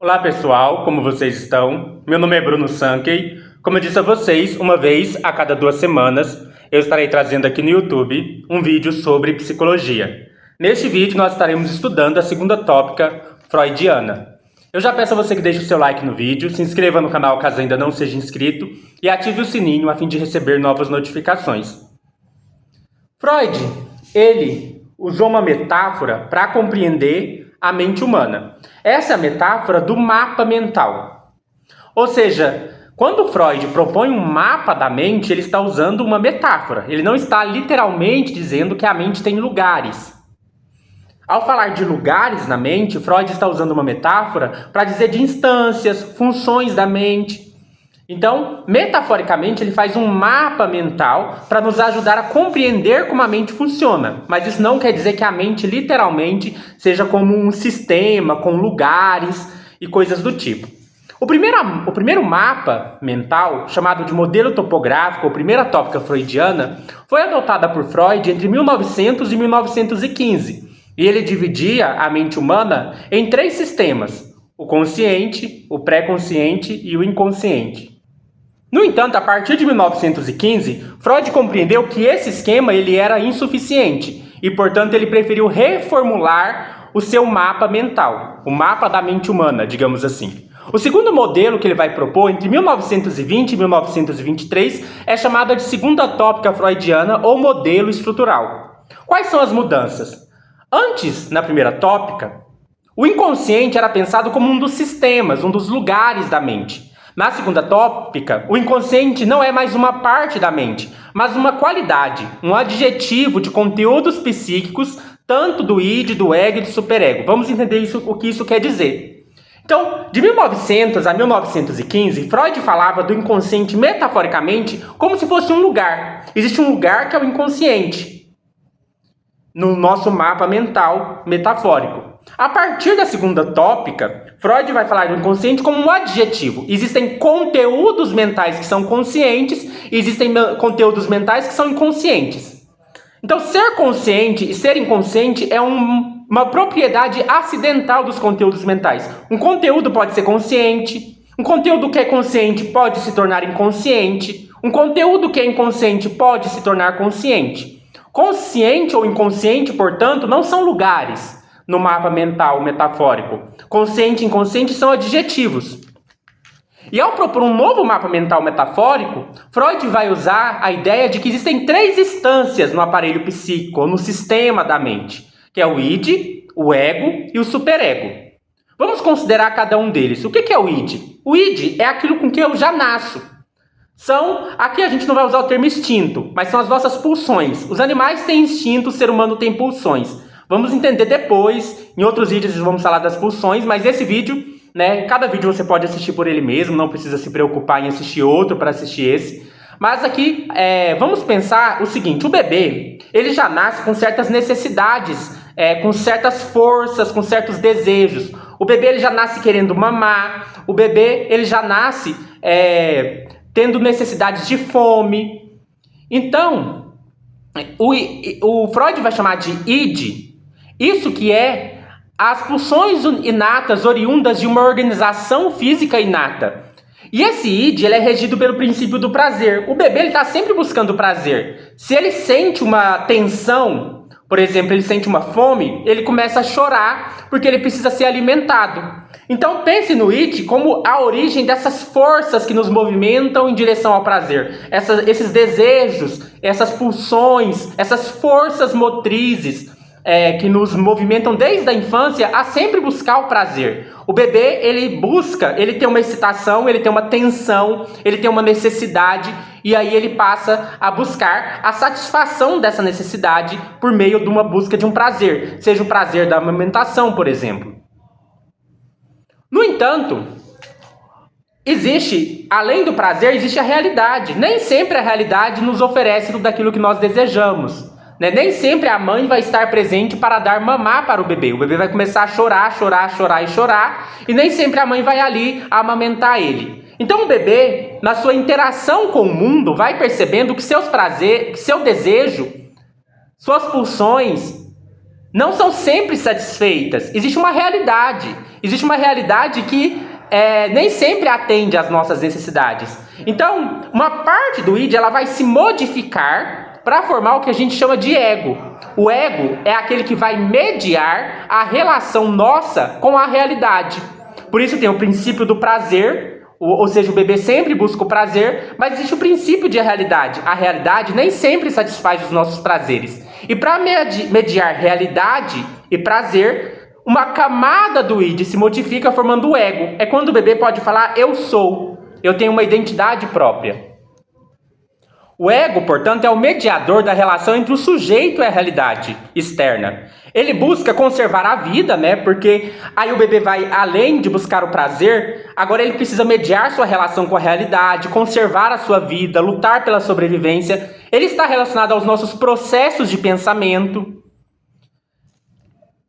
Olá pessoal, como vocês estão? Meu nome é Bruno Sankey. Como eu disse a vocês, uma vez a cada 2 semanas eu estarei trazendo aqui no YouTube um vídeo sobre psicologia. Neste vídeo nós estaremos estudando a segunda tópica freudiana. Eu já peço a você que deixe o seu like no vídeo, se inscreva no canal caso ainda não seja inscrito e ative o sininho a fim de receber novas notificações. Freud, ele usou uma metáfora para compreender a mente humana. Essa é a metáfora do mapa mental. Ou seja, quando Freud propõe um mapa da mente, ele está usando uma metáfora. Ele não está literalmente dizendo que a mente tem lugares. Ao falar de lugares na mente, Freud está usando uma metáfora para dizer de instâncias, funções da mente. Então, metaforicamente, ele faz um mapa mental para nos ajudar a compreender como a mente funciona. Mas isso não quer dizer que a mente, literalmente, seja como um sistema, com lugares e coisas do tipo. O primeiro mapa mental, chamado de modelo topográfico, ou primeira tópica freudiana, foi adotada por Freud entre 1900 e 1915. E ele dividia a mente humana em 3 sistemas: o consciente, o pré-consciente e o inconsciente. No entanto, a partir de 1915, Freud compreendeu que esse esquema ele era insuficiente e, portanto, ele preferiu reformular o seu mapa mental, o mapa da mente humana, digamos assim. O segundo modelo que ele vai propor entre 1920 e 1923 é chamado de segunda tópica freudiana ou modelo estrutural. Quais são as mudanças? Antes, na primeira tópica, o inconsciente era pensado como um dos sistemas, um dos lugares da mente. Na segunda tópica, o inconsciente não é mais uma parte da mente, mas uma qualidade, um adjetivo de conteúdos psíquicos, tanto do id, do ego e do superego. Vamos entender o que isso quer dizer. Então, de 1900 a 1915, Freud falava do inconsciente metaforicamente como se fosse um lugar. Existe um lugar que é o inconsciente, no nosso mapa mental metafórico. A partir da segunda tópica, Freud vai falar do inconsciente como um adjetivo. Existem conteúdos mentais que são conscientes e existem conteúdos mentais que são inconscientes. Então, ser consciente e ser inconsciente é uma propriedade acidental dos conteúdos mentais. Um conteúdo pode ser consciente, um conteúdo que é consciente pode se tornar inconsciente, um conteúdo que é inconsciente pode se tornar consciente. Consciente ou inconsciente, portanto, não são lugares no mapa mental metafórico. Consciente e inconsciente são adjetivos. E ao propor um novo mapa mental metafórico, Freud vai usar a ideia de que existem 3 instâncias no aparelho psíquico, ou no sistema da mente, que é o id, o ego e o superego. Vamos considerar cada um deles. O que é o id? O id é aquilo com que eu já nasço. Aqui a gente não vai usar o termo instinto, mas são as nossas pulsões. Os animais têm instinto, o ser humano tem pulsões. Vamos entender depois, em outros vídeos vamos falar das pulsões, mas esse vídeo, cada vídeo você pode assistir por ele mesmo, não precisa se preocupar em assistir outro para assistir esse. Mas aqui, vamos pensar o seguinte: o bebê, ele já nasce com certas necessidades, com certas forças, com certos desejos. O bebê, ele já nasce querendo mamar, o bebê, ele já nasce tendo necessidades de fome. Então, o Freud vai chamar de id, isso que é as pulsões inatas oriundas de uma organização física inata. E esse id ele é regido pelo princípio do prazer. O bebê está sempre buscando prazer. Se ele sente uma tensão, por exemplo, ele sente uma fome, ele começa a chorar porque ele precisa ser alimentado. Então pense no id como a origem dessas forças que nos movimentam em direção ao prazer. Esses desejos, essas pulsões, essas forças motrizes que nos movimentam desde a infância a sempre buscar o prazer. O bebê, ele tem uma excitação, ele tem uma tensão, ele tem uma necessidade, e aí ele passa a buscar a satisfação dessa necessidade por meio de uma busca de um prazer, seja o prazer da amamentação, por exemplo. No entanto, além do prazer, existe a realidade. Nem sempre a realidade nos oferece tudo aquilo que nós desejamos. Nem sempre a mãe vai estar presente para dar mamar para o bebê. O bebê vai começar a chorar, e nem sempre a mãe vai ali amamentar ele. Então o bebê, na sua interação com o mundo, vai percebendo que seu desejo, suas pulsões, não são sempre satisfeitas. Existe uma realidade. Existe uma realidade que nem sempre atende às nossas necessidades. Então, uma parte do id ela vai se modificar para formar o que a gente chama de ego. O ego é aquele que vai mediar a relação nossa com a realidade. Por isso tem o princípio do prazer, ou seja, o bebê sempre busca o prazer, mas existe o princípio de realidade. A realidade nem sempre satisfaz os nossos prazeres. E para mediar realidade e prazer, uma camada do id se modifica formando o ego. É quando o bebê pode falar, eu sou, eu tenho uma identidade própria. O ego, portanto, é o mediador da relação entre o sujeito e a realidade externa. Ele busca conservar a vida, né? Porque aí o bebê vai além de buscar o prazer, agora ele precisa mediar sua relação com a realidade, conservar a sua vida, lutar pela sobrevivência. Ele está relacionado aos nossos processos de pensamento.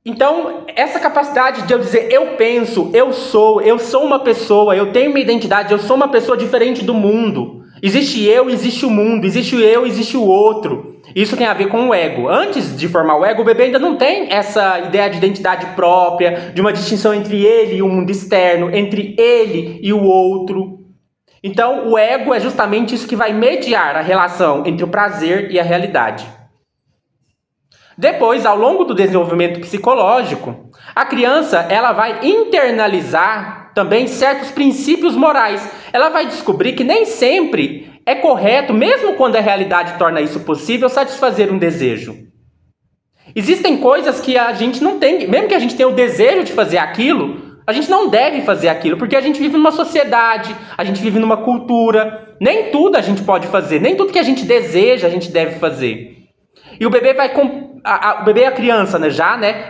Então, essa capacidade de eu dizer, eu penso, eu sou uma pessoa, eu tenho uma identidade, eu sou uma pessoa diferente do mundo. Existe eu, existe o mundo, existe o eu, existe o outro. Isso tem a ver com o ego. Antes de formar o ego, o bebê ainda não tem essa ideia de identidade própria, de uma distinção entre ele e o mundo externo, entre ele e o outro. Então, o ego é justamente isso que vai mediar a relação entre o prazer e a realidade. Depois, ao longo do desenvolvimento psicológico, a criança ela vai internalizar também certos princípios morais. Ela vai descobrir que nem sempre é correto, mesmo quando a realidade torna isso possível, satisfazer um desejo. Existem coisas que a gente não tem, mesmo que a gente tenha o desejo de fazer aquilo, a gente não deve fazer aquilo, porque a gente vive numa sociedade, a gente vive numa cultura, nem tudo a gente pode fazer, nem tudo que a gente deseja a gente deve fazer. E o bebê vai, o bebê e a criança,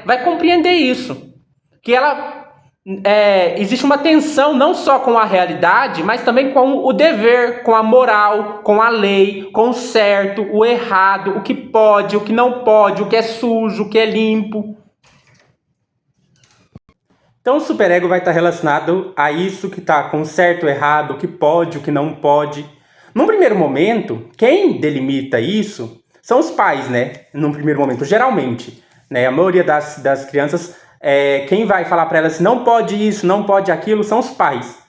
vai compreender isso. Que existe uma tensão não só com a realidade, mas também com o dever, com a moral, com a lei, com o certo, o errado, o que pode, o que não pode, o que é sujo, o que é limpo. Então o superego vai estar relacionado a isso que está com o certo, o errado, o que pode, o que não pode. Num primeiro momento, quem delimita isso são os pais, num primeiro momento, geralmente. A maioria das crianças, quem vai falar para elas não pode isso, não pode aquilo, são os pais.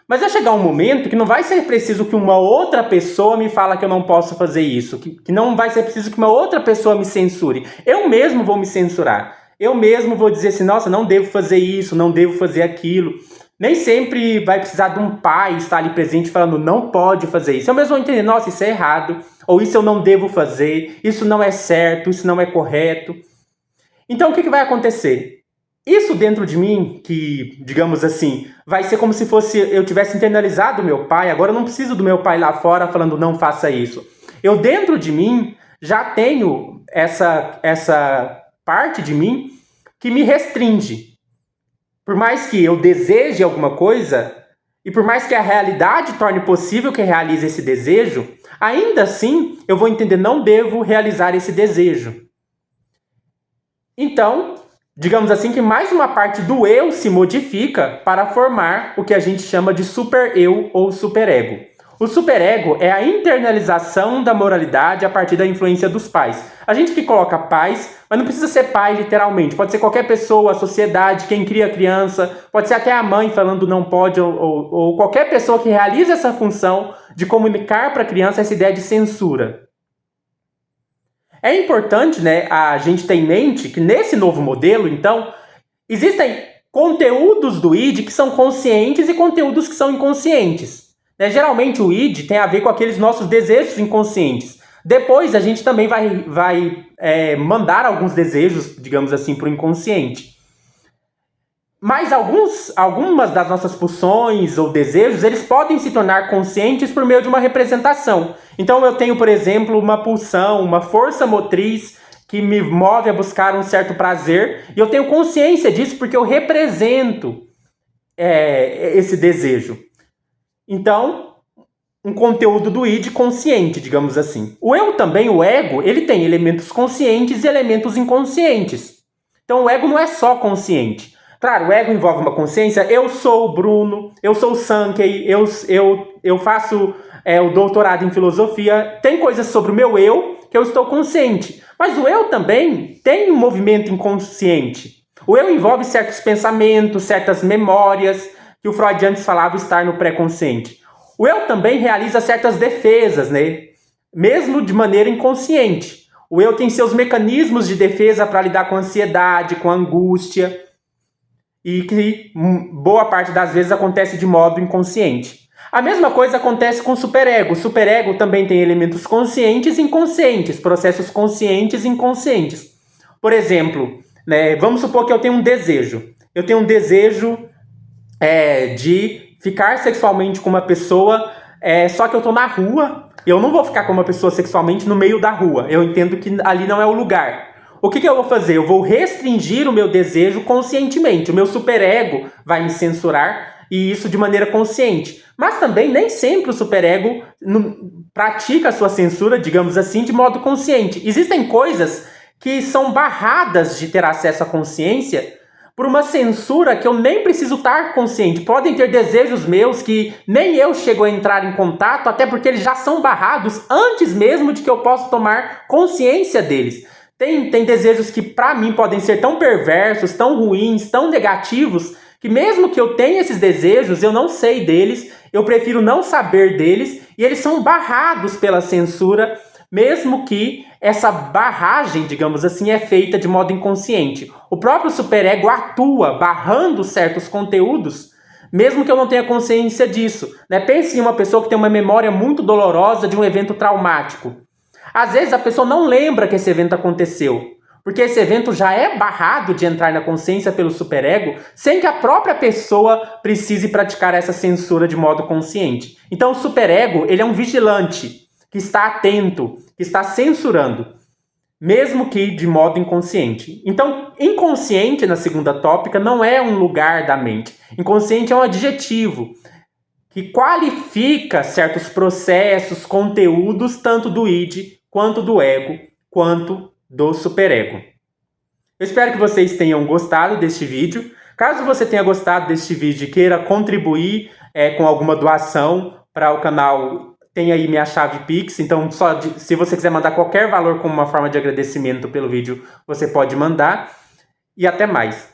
Mas vai chegar um momento que não vai ser preciso que uma outra pessoa me fale que eu não posso fazer isso, que não vai ser preciso que uma outra pessoa me censure. Eu mesmo vou me censurar. Eu mesmo vou dizer assim, nossa, não devo fazer isso, não devo fazer aquilo. Nem sempre vai precisar de um pai estar ali presente falando, não pode fazer isso. Eu mesmo vou entender, nossa, isso é errado, ou isso eu não devo fazer, isso não é certo, isso não é correto. Então, o que vai acontecer? Isso dentro de mim, que, digamos assim, vai ser como se fosse eu tivesse internalizado o meu pai, agora eu não preciso do meu pai lá fora falando, não faça isso. Eu, dentro de mim, já tenho essa parte de mim que me restringe. Por mais que eu deseje alguma coisa, e por mais que a realidade torne possível que eu realize esse desejo, ainda assim eu vou entender, não devo realizar esse desejo. Então, digamos assim que mais uma parte do eu se modifica para formar o que a gente chama de super-eu ou superego. O superego é a internalização da moralidade a partir da influência dos pais. A gente que coloca pais, mas não precisa ser pai literalmente. Pode ser qualquer pessoa, a sociedade, quem cria a criança, pode ser até a mãe falando não pode, ou qualquer pessoa que realiza essa função de comunicar para a criança essa ideia de censura. É importante, a gente ter em mente que nesse novo modelo, então, existem conteúdos do id que são conscientes e conteúdos que são inconscientes. Geralmente o id tem a ver com aqueles nossos desejos inconscientes. Depois a gente também vai mandar alguns desejos, digamos assim, para o inconsciente. Mas algumas das nossas pulsões ou desejos, eles podem se tornar conscientes por meio de uma representação. Então eu tenho, por exemplo, uma pulsão, uma força motriz que me move a buscar um certo prazer, e eu tenho consciência disso porque eu represento esse desejo. Então, um conteúdo do id consciente, digamos assim. O eu também, o ego, ele tem elementos conscientes e elementos inconscientes. Então o ego não é só consciente. Claro, o ego envolve uma consciência, eu sou o Bruno, eu sou o Sankey, eu faço o doutorado em filosofia, tem coisas sobre o meu eu que eu estou consciente. Mas o eu também tem um movimento inconsciente. O eu envolve certos pensamentos, certas memórias, que o Freud antes falava estar no pré-consciente. O eu também realiza certas defesas, né? Mesmo de maneira inconsciente. O eu tem seus mecanismos de defesa para lidar com a ansiedade, com a angústia, e que boa parte das vezes acontece de modo inconsciente. A mesma coisa acontece com o superego. O superego também tem elementos conscientes e inconscientes, processos conscientes e inconscientes. Por exemplo, né, vamos supor que eu tenho um desejo. Eu tenho um desejo de ficar sexualmente com uma pessoa, só que eu estou na rua. Eu não vou ficar com uma pessoa sexualmente no meio da rua. Eu entendo que ali não é o lugar. O que eu vou fazer? Eu vou restringir o meu desejo conscientemente. O meu superego vai me censurar, e isso de maneira consciente. Mas também nem sempre o superego pratica a sua censura, digamos assim, de modo consciente. Existem coisas que são barradas de ter acesso à consciência por uma censura que eu nem preciso estar consciente. Podem ter desejos meus que nem eu chego a entrar em contato, até porque eles já são barrados antes mesmo de que eu possa tomar consciência deles. Tem desejos que para mim podem ser tão perversos, tão ruins, tão negativos, que mesmo que eu tenha esses desejos, eu não sei deles, eu prefiro não saber deles, e eles são barrados pela censura, mesmo que essa barragem, digamos assim, é feita de modo inconsciente. O próprio superego atua barrando certos conteúdos, mesmo que eu não tenha consciência disso, né? Pense em uma pessoa que tem uma memória muito dolorosa de um evento traumático. Às vezes a pessoa não lembra que esse evento aconteceu, porque esse evento já é barrado de entrar na consciência pelo superego, sem que a própria pessoa precise praticar essa censura de modo consciente. Então o superego, ele é um vigilante que está atento, que está censurando, mesmo que de modo inconsciente. Então, inconsciente, na segunda tópica, não é um lugar da mente. Inconsciente é um adjetivo que qualifica certos processos, conteúdos, tanto do id, quanto do ego, quanto do superego. Eu espero que vocês tenham gostado deste vídeo. Caso você tenha gostado deste vídeo e queira contribuir com alguma doação para o canal, tem aí minha chave Pix. Então, se você quiser mandar qualquer valor como uma forma de agradecimento pelo vídeo, você pode mandar. E até mais.